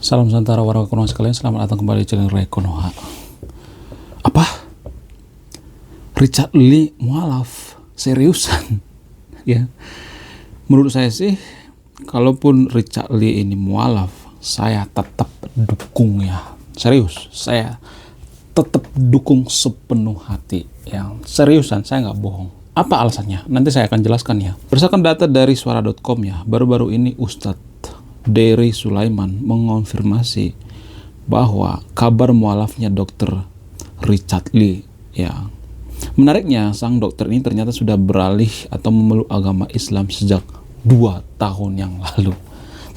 Salam Santara warga Konoha sekalian, selamat datang kembali di channel Ray Konoha. Apa? Richard Lee mualaf? Seriusan? Ya, menurut saya sih, kalaupun Richard Lee ini mualaf, saya tetap dukung ya. Serius, saya tetap dukung sepenuh hati. Yang seriusan, saya nggak bohong. Apa alasannya? Nanti saya akan jelaskan ya. Berdasarkan data dari suara.com ya, baru-baru ini Ustadz Dery Sulaiman mengonfirmasi bahwa kabar mualafnya Dr. Richard Lee ya. Menariknya, sang dokter ini ternyata sudah beralih atau memeluk agama Islam sejak 2 tahun yang lalu.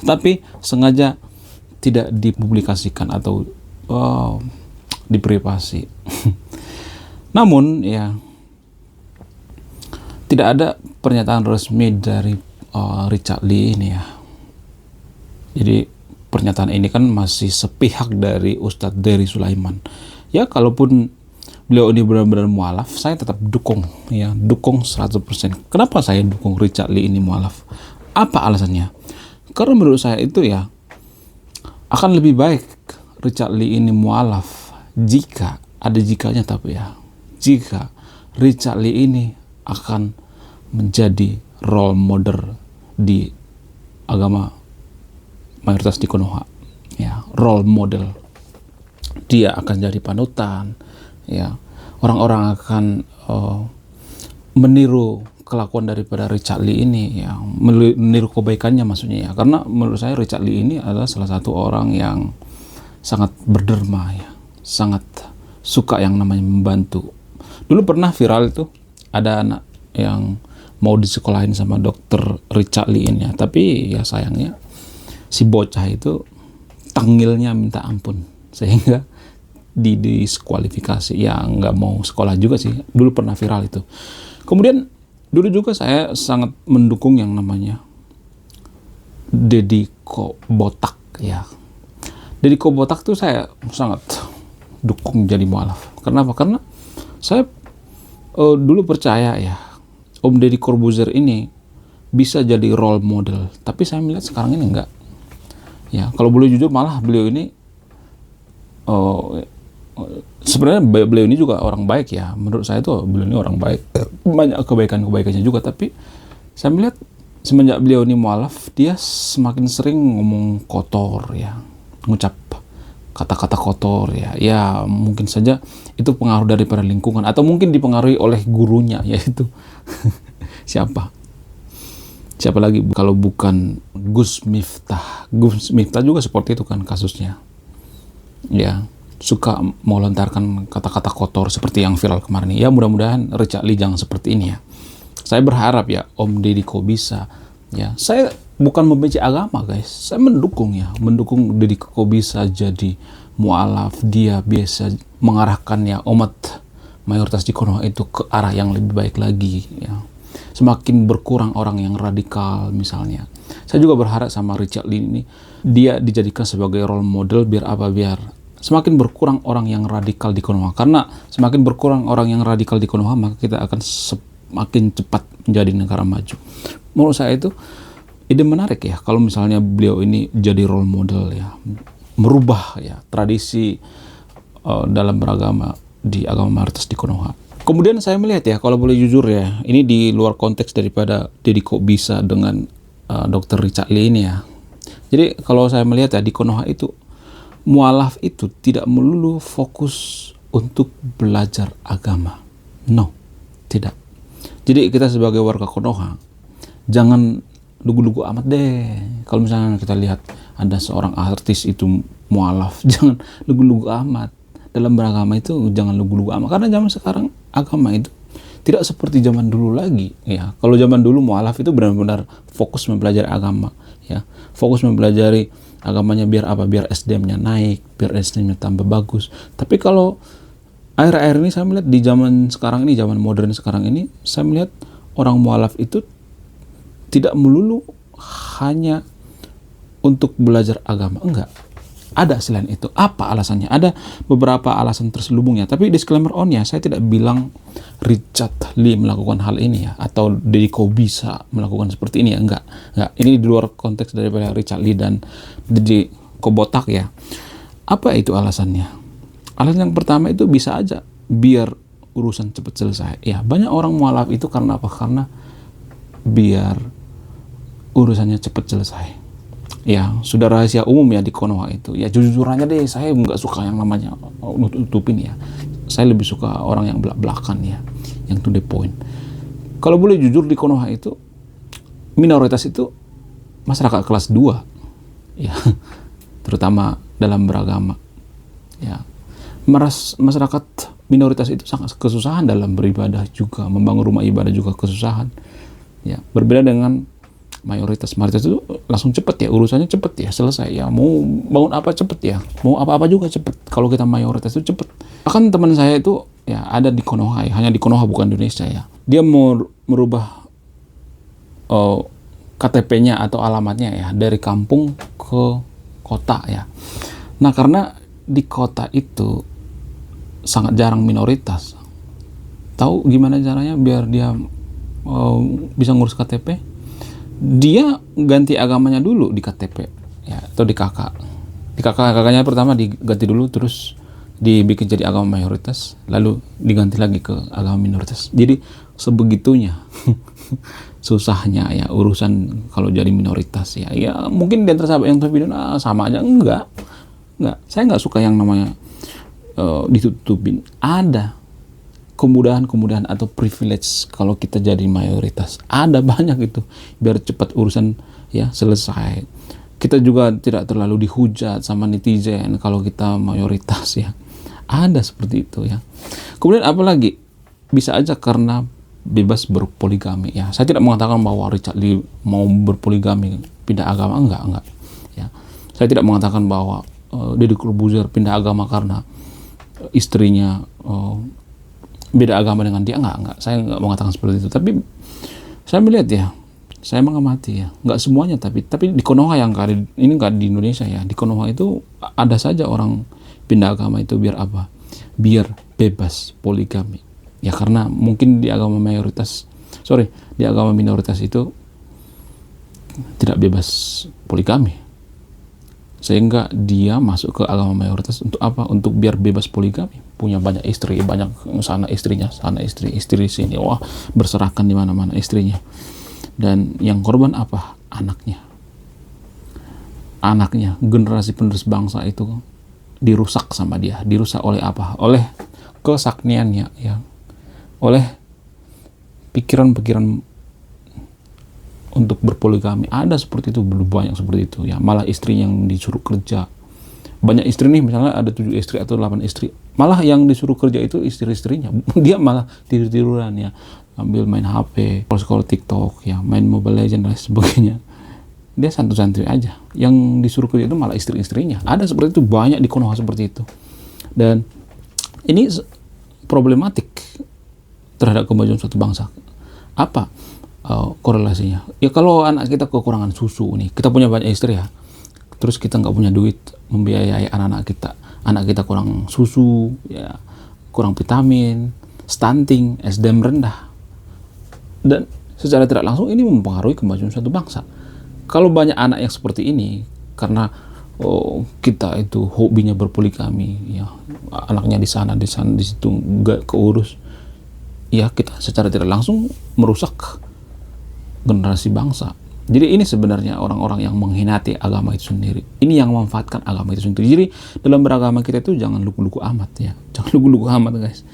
Tetapi sengaja tidak dipublikasikan atau diprivasi. Namun ya, tidak ada pernyataan resmi dari Richard Lee ini ya. Jadi pernyataan ini kan masih sepihak dari Ustadz Dery Sulaiman. Ya, kalaupun beliau ini benar-benar mualaf, saya tetap dukung ya, dukung 100%. Kenapa saya dukung Richard Lee ini mualaf? Apa alasannya? Karena menurut saya itu ya, akan lebih baik Richard Lee ini mualaf jika, ada jikanya tapi ya, jika Richard Lee ini akan menjadi role model di agama mayoritas di Konoha ya, role model. Dia akan jadi panutan ya, orang-orang akan meniru kelakuan daripada Richard Lee ini ya, meniru kebaikannya maksudnya ya, karena menurut saya Richard Lee ini adalah salah satu orang yang sangat berderma ya, sangat suka yang namanya membantu. Dulu pernah viral itu, ada anak yang mau disekolahin sama dokter Richard Lee ini ya, tapi ya sayangnya si bocah itu tangilnya minta ampun sehingga didiskualifikasi ya, nggak mau sekolah juga sih. Dulu pernah viral itu. Kemudian dulu juga saya sangat mendukung yang namanya Deddy Kobotak ya. Deddy Kobotak tuh saya sangat dukung jadi mualaf. Kenapa? Karena saya dulu percaya ya, Om Deddy Corbuzier ini bisa jadi role model, tapi saya melihat sekarang ini enggak. Ya, kalau boleh jujur malah beliau ini sebenarnya beliau ini juga orang baik ya. Menurut saya tuh beliau ini orang baik. Banyak kebaikannya juga, tapi saya melihat semenjak beliau ini mualaf, dia semakin sering ngomong kotor ya, ngucap kata-kata kotor ya. Ya, mungkin saja itu pengaruh daripada lingkungan atau mungkin dipengaruhi oleh gurunya, yaitu siapa lagi kalau bukan Gus Miftah. Gus Miftah juga seperti itu kan kasusnya. Ya, suka melontarkan kata-kata kotor seperti yang viral kemarin ini. Ya, mudah-mudahan Richard Lee jangan seperti ini ya. Saya berharap ya Om Deddy kok bisa ya. Saya bukan membenci agama guys. Saya mendukung Deddy kok bisa jadi mualaf. Dia biasa mengarahkan ya umat mayoritas di Konoha itu ke arah yang lebih baik lagi ya. Semakin berkurang orang yang radikal misalnya. Saya juga berharap sama Richard Lee ini, dia dijadikan sebagai role model biar semakin berkurang orang yang radikal di Konoha. Karena semakin berkurang orang yang radikal di Konoha, maka kita akan semakin cepat menjadi negara maju. Menurut saya itu ide menarik ya, kalau misalnya beliau ini jadi role model ya, merubah ya tradisi dalam beragama di agama mayoritas di Konoha. Kemudian saya melihat ya, kalau boleh jujur ya, ini di luar konteks daripada Deddy kok bisa dengan Dr. Richard Lee ini ya. Jadi kalau saya melihat ya, di Konoha itu mualaf itu tidak melulu fokus untuk belajar agama. No, tidak. Jadi kita sebagai warga Konoha jangan lugu-lugu amat deh. Kalau misalnya kita lihat ada seorang artis itu mualaf, jangan lugu-lugu amat. Dalam beragama itu jangan lugu-lugu amat, karena zaman sekarang agama itu tidak seperti zaman dulu lagi ya. Kalau zaman dulu mualaf itu benar-benar fokus mempelajari agama ya, fokus mempelajari agamanya biar SDM-nya naik, biar SDM-nya tambah bagus. Tapi kalau akhir-akhir ini saya melihat di zaman sekarang ini, zaman modern sekarang ini, saya melihat orang mualaf itu tidak melulu hanya untuk belajar agama, enggak. Ada selain itu. Apa alasannya? Ada beberapa alasan terselubungnya. Tapi disclaimer on ya, saya tidak bilang Richard Lee melakukan hal ini ya, atau Deddy kok bisa melakukan seperti ini ya. Enggak. Ini di luar konteks daripada Richard Lee dan Deddy botak ya. Apa itu alasannya? Alasan yang pertama itu bisa aja biar urusan cepat selesai. Ya, banyak orang mualaf itu karena apa? Karena biar urusannya cepat selesai. Ya, sudah rahasia umum ya di Konoha itu. Ya, jujur-jujurannya deh, saya nggak suka yang namanya nutupin ya. Saya lebih suka orang yang belak-belakan ya, yang to the point. Kalau boleh jujur, di Konoha itu minoritas itu masyarakat kelas 2 ya, terutama dalam beragama ya. Masyarakat minoritas itu sangat kesusahan dalam beribadah juga, membangun rumah ibadah juga kesusahan ya. Berbeda dengan mayoritas itu langsung cepet ya, urusannya cepet ya, selesai ya, mau bangun apa cepet ya, mau apa-apa juga cepet. Kalau kita mayoritas itu cepet. Bahkan teman saya itu ya ada di Konoha ya, hanya di Konoha bukan Indonesia ya, dia mau merubah KTP-nya atau alamatnya ya dari kampung ke kota ya. Nah, karena di kota itu sangat jarang minoritas, tahu gimana caranya biar dia bisa ngurus KTP? Dia ganti agamanya dulu di KTP ya, atau di kakaknya pertama diganti dulu, terus dibikin jadi agama mayoritas, lalu diganti lagi ke agama minoritas. Jadi sebegitunya susahnya ya urusan kalau jadi minoritas ya. Ya mungkin di antara sahabat yang terpilih sama aja, enggak, saya nggak suka yang namanya ditutupin. Ada kemudahan atau privilege kalau kita jadi mayoritas, ada banyak itu, biar cepat urusan ya selesai. Kita juga tidak terlalu dihujat sama netizen kalau kita mayoritas ya, ada seperti itu ya. Kemudian apalagi, bisa aja karena bebas berpoligami ya. Saya tidak mengatakan bahwa Richard Lee mau berpoligami pindah agama, enggak ya. Saya tidak mengatakan bahwa Deddy Corbuzier pindah agama karena istrinya beda agama dengan dia, enggak. Saya enggak mengatakan seperti itu. Tapi saya melihat ya, saya mengamati ya, enggak semuanya, tapi di Konoha yang kali ini, enggak di Indonesia ya, di Konoha itu ada saja orang pindah agama itu biar apa? Biar bebas poligami. Ya karena mungkin di agama minoritas itu tidak bebas poligami, sehingga dia masuk ke agama mayoritas untuk apa? Untuk biar bebas poligami, punya banyak istri, banyak sana istri sini, wah berserakan di mana-mana istrinya. Dan yang korban apa? Anaknya, generasi penerus bangsa itu dirusak sama dia. Dirusak oleh apa? Oleh kesakniannya ya, oleh pikiran-pikiran untuk berpoligami. Ada seperti itu, belum banyak seperti itu ya. Malah istri yang disuruh kerja, banyak istri nih, misalnya ada 7 istri atau 8 istri, malah yang disuruh kerja itu istri-istrinya. Dia malah tidur-tiduran ya, ambil main HP, scroll TikTok ya, main Mobile Legends dan sebagainya. Dia santai-santai aja. Yang disuruh kerja itu malah istri-istrinya. Ada seperti itu, banyak di Konoha seperti itu. Dan ini problematik terhadap kemajuan suatu bangsa. Apa korelasinya? Ya kalau anak kita kekurangan susu nih, kita punya banyak istri ya, terus kita nggak punya duit membiayai anak kita kurang susu ya, kurang vitamin, stunting, SDM rendah, dan secara tidak langsung ini mempengaruhi kemajuan suatu bangsa. Kalau banyak anak yang seperti ini karena kita itu hobinya berpoligami ya, anaknya di sana di situ nggak keurus ya, kita secara tidak langsung merusak generasi bangsa. Jadi ini sebenarnya orang-orang yang mengkhianati agama itu sendiri. Ini yang memanfaatkan agama itu sendiri. Jadi dalam beragama kita itu jangan lugu-lugu amat ya. Jangan lugu-lugu amat guys.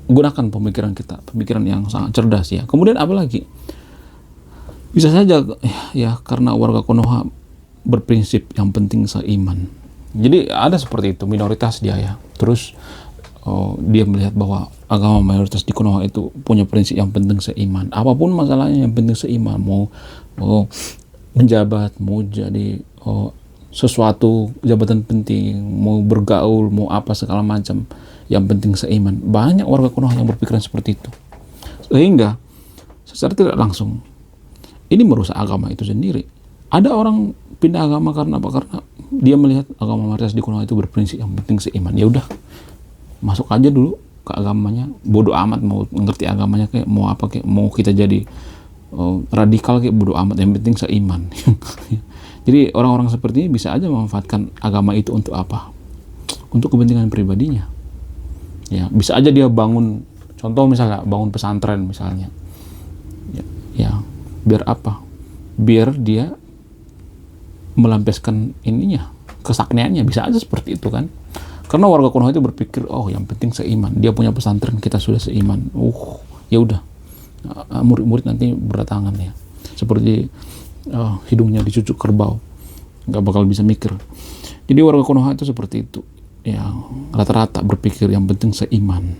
Gunakan pemikiran kita, pemikiran yang sangat cerdas ya. Kemudian apa lagi? Bisa saja ya karena warga Konoha berprinsip yang penting seiman. Jadi ada seperti itu, minoritas dia ya. Terus dia melihat bahwa agama mayoritas di Konoha itu punya prinsip yang penting seiman. Apapun masalahnya yang penting seiman. Mau menjabat, mau jadi sesuatu jabatan penting, mau bergaul, mau apa segala macam, yang penting seiman. Banyak warga Konoha yang berpikiran seperti itu. Sehingga secara tidak langsung ini merusak agama itu sendiri. Ada orang pindah agama karena apa? Karena dia melihat agama mayoritas di Konoha itu berprinsip yang penting seiman. Ya udah, masuk aja dulu ke agamanya, bodoh amat mau ngerti agamanya kayak mau apa, kayak mau kita jadi radikal kayak bodoh amat, yang penting seiman. Jadi orang-orang seperti ini bisa aja memanfaatkan agama itu untuk apa? Untuk kepentingan pribadinya. Ya, bisa aja dia bangun, contoh misalnya bangun pesantren misalnya. Ya, biar apa? Biar dia melampiaskan ininya, kesaktiannya, bisa aja seperti itu kan. Karena warga Konoha itu berpikir, oh yang penting seiman, dia punya pesantren, kita sudah seiman. Ya udah, murid-murid nanti berdatangan ya, seperti hidungnya dicucuk kerbau, nggak bakal bisa mikir. Jadi warga Konoha itu seperti itu ya, rata-rata berpikir yang penting seiman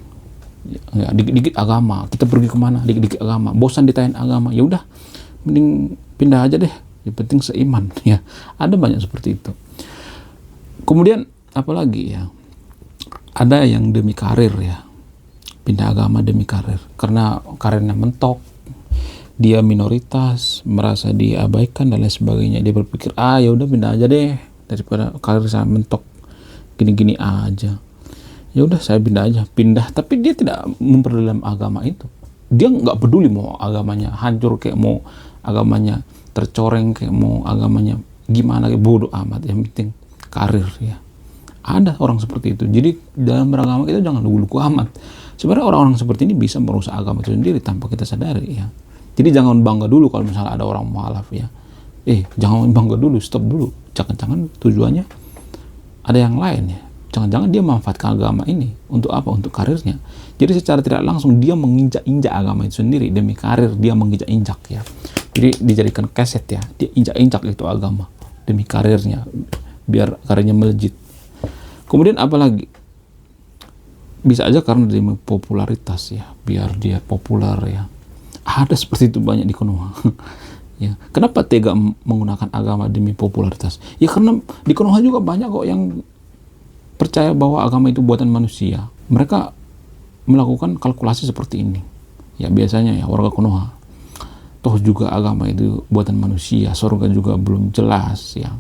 ya, dikit-dikit agama, kita pergi kemana dikit-dikit agama, bosan ditanyain agama, ya udah mending pindah aja deh, yang penting seiman ya. Ada banyak seperti itu. Kemudian apalagi ya, ada yang demi karir ya, pindah agama demi karir, karena karirnya mentok, dia minoritas, merasa diabaikan dan lain sebagainya. Dia berpikir, ya udah pindah aja deh, daripada karir saya mentok gini-gini aja. Ya udah saya pindah, tapi dia tidak memperdalam agama itu. Dia nggak peduli mau agamanya hancur kayak mau agamanya tercoreng kayak mau agamanya gimana, kayak bodoh amat, yang penting karir ya. Ada orang seperti itu. Jadi dalam beragama kita jangan lugu-lugu amat. Sebenarnya orang-orang seperti ini bisa merusak agama itu sendiri tanpa kita sadari ya. Jadi jangan bangga dulu kalau misalnya ada orang mualaf ya. Jangan bangga dulu, stop dulu. Jangan-jangan tujuannya ada yang lain ya. Jangan-jangan dia memanfaatkan agama ini untuk apa? Untuk karirnya. Jadi secara tidak langsung dia menginjak-injak agama itu sendiri demi karir, dia menginjak-injak ya. Jadi dijadikan keset ya. Dia injak-injak itu agama demi karirnya, biar karirnya melejit. Kemudian apalagi? Bisa aja karena demi popularitas ya, biar dia populer ya. Ada seperti itu banyak di Konoha. Ya, kenapa tega menggunakan agama demi popularitas? Ya karena di Konoha juga banyak kok yang percaya bahwa agama itu buatan manusia. Mereka melakukan kalkulasi seperti ini. Ya biasanya ya warga Konoha. Toh juga agama itu buatan manusia, surga juga belum jelas ya.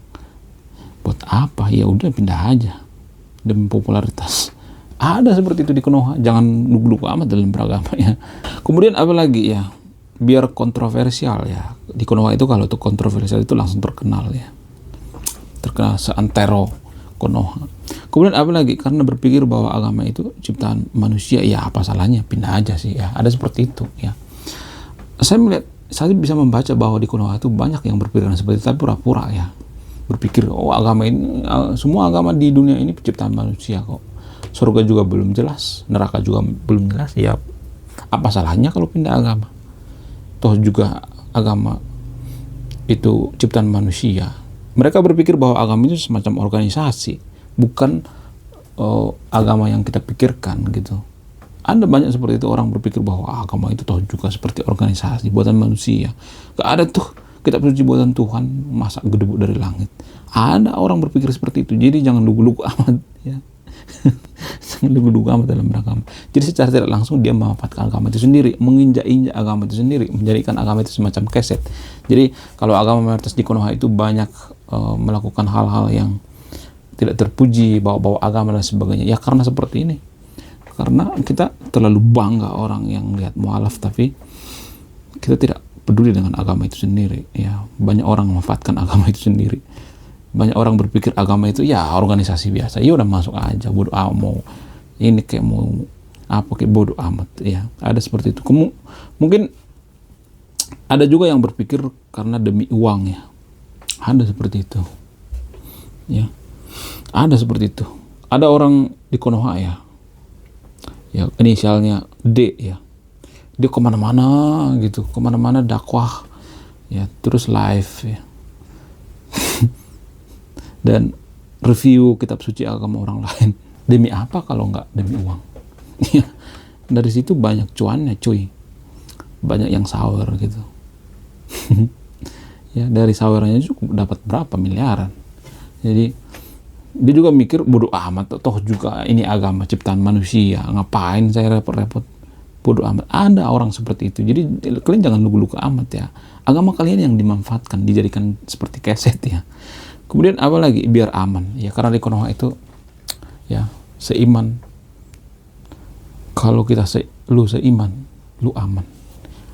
Buat apa? Ya udah pindah aja demi popularitas. Ada seperti itu di Konoha. Jangan lugu-lugu amat dalam beragama ya. Kemudian apa lagi ya? Biar kontroversial ya. Di Konoha itu kalau itu kontroversial itu langsung terkenal ya. Terkenal seantero Konoha. Kemudian apa lagi? Karena berpikir bahwa agama itu ciptaan manusia, ya apa salahnya? Pindah aja sih ya. Ada seperti itu ya. Saya bisa membaca bahwa di Konoha itu banyak yang berpikiran seperti itu, tapi pura-pura ya. Berpikir, agama ini, semua agama di dunia ini ciptaan manusia kok. Surga juga belum jelas, neraka juga belum jelas. Ya, apa salahnya kalau pindah agama? Toh juga agama itu ciptaan manusia. Mereka berpikir bahwa agama itu semacam organisasi, bukan agama yang kita pikirkan gitu. Ada banyak seperti itu, orang berpikir bahwa agama itu toh juga seperti organisasi buatan manusia. Gak ada tuh kitab suci buatan Tuhan masa gedebuk dari langit. Ada orang berpikir seperti itu. Jadi jangan lugu-lugu amat ya. Jangan lugu-lugu amat dalam beragama. Jadi secara tidak langsung dia memanfaatkan agama itu sendiri, menginjak-injak agama itu sendiri, menjadikan agama itu semacam keset. Jadi kalau agama mayoritas di Konoha itu banyak melakukan hal-hal yang tidak terpuji, bawa-bawa agama dan sebagainya. Ya karena seperti ini. Karena kita terlalu bangga orang yang lihat mualaf, tapi kita tidak peduli dengan agama itu sendiri ya. Banyak orang memanfaatkan agama itu sendiri. Banyak orang berpikir agama itu ya organisasi biasa, ya udah masuk aja, bodoh amat, mau ini kayak mau apa kayak bodoh amat ya. Ada seperti itu. Mungkin ada juga yang berpikir karena demi uang ya. Ada seperti itu ya. Ada seperti itu. Ada orang di Konoha ya, inisialnya D ya. Dia kemana-mana gitu, kemana-mana dakwah ya, terus live ya. Dan review kitab suci agama orang lain. Demi apa kalau nggak demi uang? Ya, dari situ banyak cuannya cuy. Banyak yang sour gitu. Ya, dari sawernya cukup dapat berapa miliaran. Jadi dia juga mikir bodoh amat, toh juga ini agama ciptaan manusia, ngapain saya repot-repot, bodoh amat. Ada orang seperti itu. Jadi kalian jangan lugu-lugu amat ya. Agama kalian yang dimanfaatkan, dijadikan seperti keset ya. Kemudian apa lagi? Biar aman ya, karena di Konoha itu ya seiman. Kalau kita lu seiman, lu aman.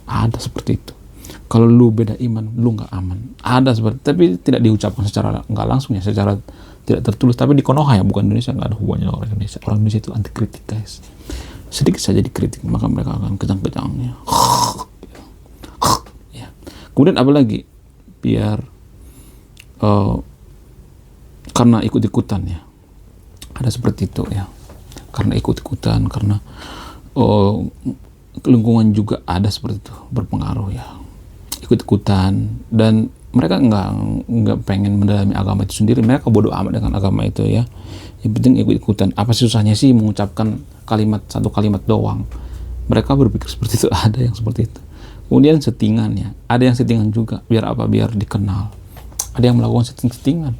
Ada seperti itu. Kalau lu beda iman, lu nggak aman. Ada seperti, tapi tidak diucapkan secara nggak langsung ya, secara tidak tertulis. Tapi di Konoha ya, bukan Indonesia, nggak ada hubungannya dengan orang Indonesia. Orang Indonesia itu anti kritik guys. Sedikit saja dikritik, maka mereka akan kejang-kejangnya. Ya. Kemudian apa lagi? Biar karena ikut-ikutan ya. Ada seperti itu ya. Karena ikut-ikutan, karena lingkungan juga ada seperti itu, berpengaruh ya. Ikut-ikutan, dan mereka nggak pengen mendalami agama itu sendiri. Mereka bodoh amat dengan agama itu ya. Yang penting ikut-ikutan. Apa susahnya sih mengucapkan satu kalimat doang? Mereka berpikir seperti itu. Ada yang seperti itu. Kemudian settingannya, ada yang settingan juga. Biar apa? Biar dikenal. Ada yang melakukan settingan.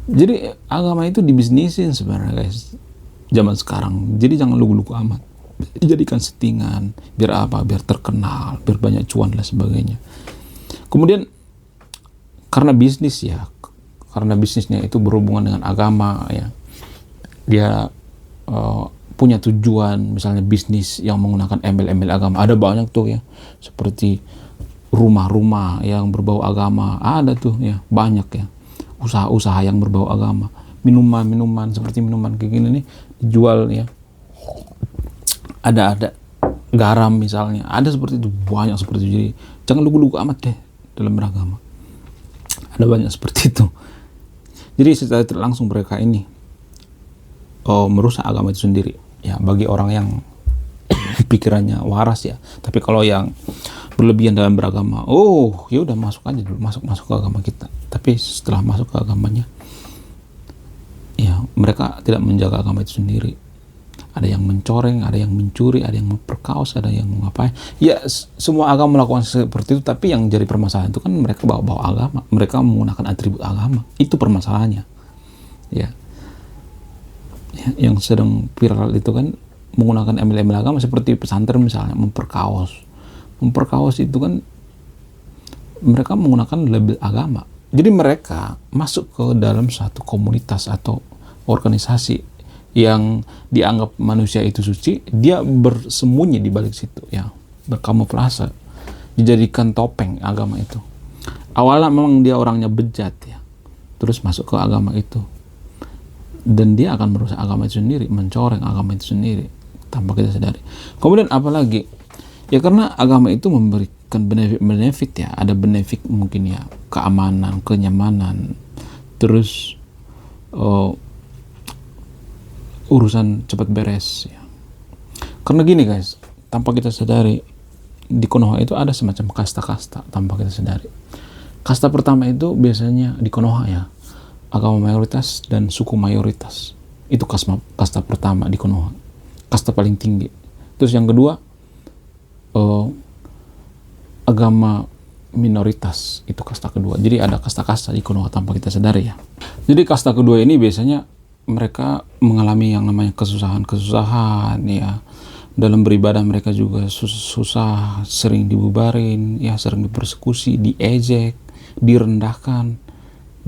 Jadi agama itu dibisnisin sebenarnya guys, zaman sekarang. Jadi jangan lugu-lugu amat. Dijadikan settingan. Biar apa? Biar terkenal, biar banyak cuan dan sebagainya. Kemudian karena bisnis ya, karena bisnisnya itu berhubungan dengan agama ya, dia punya tujuan, misalnya bisnis yang menggunakan embel-embel agama. Ada banyak tuh ya, seperti rumah-rumah yang berbau agama, ada tuh ya, banyak ya, usaha-usaha yang berbau agama. Minuman-minuman seperti minuman kayak gini nih dijual ya, ada garam misalnya, ada seperti itu, banyak seperti itu. Jadi jangan lugu-lugu amat deh dalam beragama. Ada banyak seperti itu. Jadi secara tidak langsung mereka ini merusak agama itu sendiri ya, bagi orang yang pikirannya waras ya. Tapi kalau yang berlebihan dalam beragama, ya udah masuk aja dulu, masuk ke agama kita. Tapi setelah masuk ke agamanya ya, mereka tidak menjaga agama itu sendiri. Ada yang mencoreng, ada yang mencuri, ada yang memperkaos, ada yang ngapain. Ya semua agama melakukan seperti itu, tapi yang jadi permasalahan itu kan mereka bawa agama, mereka menggunakan atribut agama. Itu permasalahannya. Ya. Yang sedang viral itu kan menggunakan embel-embel agama seperti pesantren misalnya, memperkaos. Memperkaos itu kan mereka menggunakan label agama. Jadi mereka masuk ke dalam satu komunitas atau organisasi yang dianggap manusia itu suci, dia bersembunyi di balik situ ya, berkamuflase, dijadikan topeng agama itu. Awalnya memang dia orangnya bejat ya, terus masuk ke agama itu, dan dia akan merusak agama itu sendiri, mencoreng agama itu sendiri tanpa kita sadari. Kemudian apalagi ya, karena agama itu memberikan benefit ya, ada benefit mungkin ya, keamanan, kenyamanan, terus urusan cepat beres ya. Karena gini guys, tanpa kita sadari di Konoha itu ada semacam kasta-kasta tanpa kita sadari. Kasta pertama itu biasanya di Konoha ya, agama mayoritas dan suku mayoritas. Itu kasta pertama di Konoha, kasta paling tinggi. Terus yang kedua agama minoritas, itu kasta kedua. Jadi ada kasta-kasta di Konoha tanpa kita sadari ya. Jadi kasta kedua ini biasanya mereka mengalami yang namanya kesusahan ya. Dalam beribadah mereka juga susah, sering dibubarin ya, sering dipersekusi, diejek, direndahkan,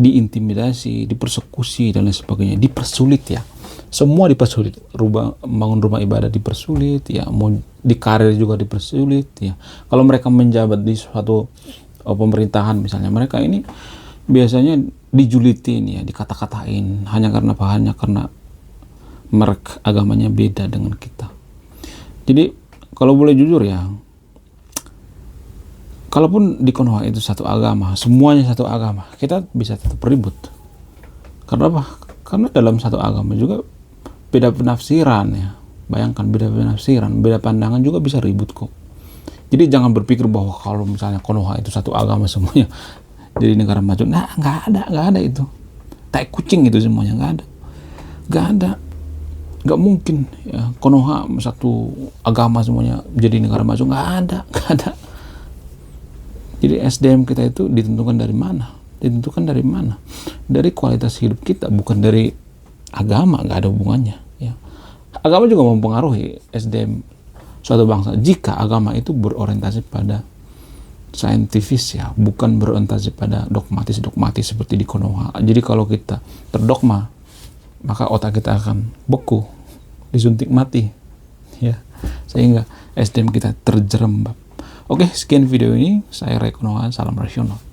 diintimidasi, dipersekusi dan lain sebagainya, dipersulit ya. Semua dipersulit. Bangun rumah ibadah dipersulit ya, mau di karir juga dipersulit ya. Kalau mereka menjabat di suatu pemerintahan misalnya, mereka ini biasanya dijulitin ya, dikata-katain hanya karena merek agamanya beda dengan kita. Jadi kalau boleh jujur ya, kalaupun di Konoha itu satu agama, semuanya satu agama, kita bisa tetap ribut. Karena apa? Karena dalam satu agama juga beda penafsiran ya. Bayangkan, beda penafsiran, beda pandangan juga bisa ribut kok. Jadi jangan berpikir bahwa kalau misalnya Konoha itu satu agama semuanya jadi negara maju. Nah, nggak ada itu. Tai kucing itu semuanya, nggak ada. Nggak mungkin ya, Konoha satu agama semuanya jadi negara maju. Nggak ada. Jadi SDM kita itu ditentukan dari mana? Dari kualitas hidup kita, bukan dari agama. Nggak ada hubungannya ya. Agama juga mempengaruhi SDM suatu bangsa jika agama itu berorientasi pada saintifis ya, bukan berorientasi pada dogmatis seperti di Konoha. Jadi kalau kita terdogma, maka otak kita akan beku, disuntik mati ya, sehingga SDM kita terjerembab. Oke, sekian video ini. Saya Rekonoa, salam rasional.